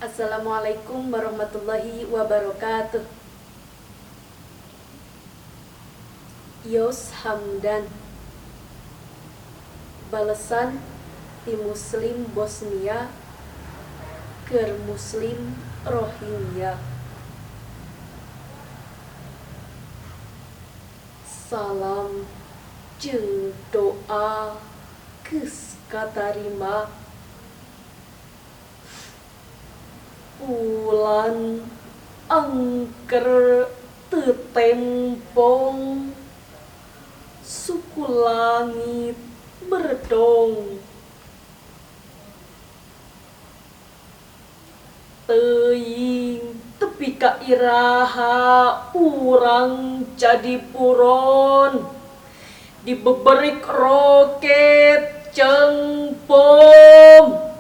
Assalamualaikum warahmatullahi wabarakatuh. Yos Hamdan, balasan di Muslim Bosnia ke Muslim Rohingya. Salam jeung doa geus katarima, ulan angker teu tempong, suku langit berdong. Teuing tepi ka iraha urang jadi puron, dibeberik roket jeung bom.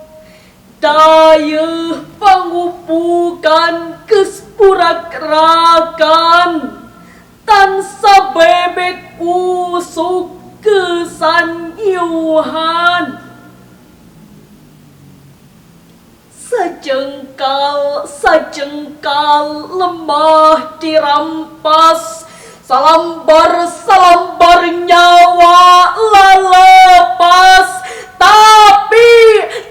Dayeuh pangupukan geus purak-rakan, tan sabebek usuk kesan iuhan. Sajengkal lemah dirampas, salambar nyawa lalepas. Tapi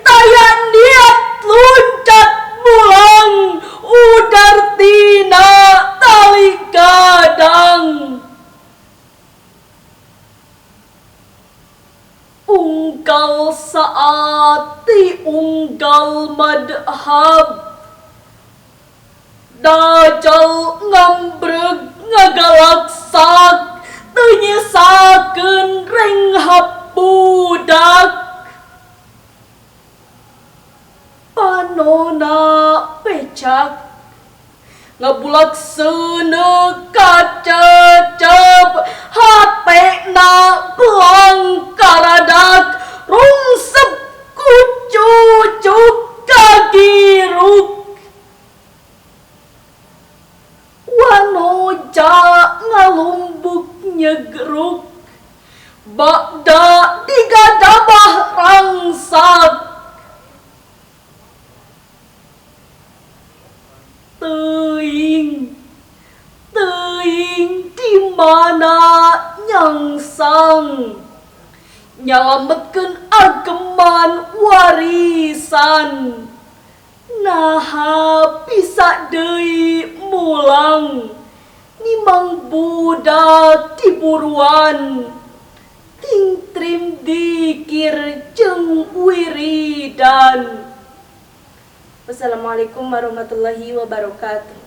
taya niat luncat mulang, udar tina tali gadang. Unggal saati unggal madhab, dajal ngambreg ngagalaksak, teu nyisakeun renghap budak. Panona pecak ngabulakseuneu kacecep, hatena belang karadak, rungsep ku cucuk kagiruk. Wanoja ngalumbuk nyegeruk, bakda digadabah rangsak. Teuing di mana nyangsang, nyalametkeun ageman warisan. Naha bisa deui mulang, nimang budak tiburuan, tingtrim dikir jeung wiridan. Wassalamualaikum warahmatullahi wabarakatuh.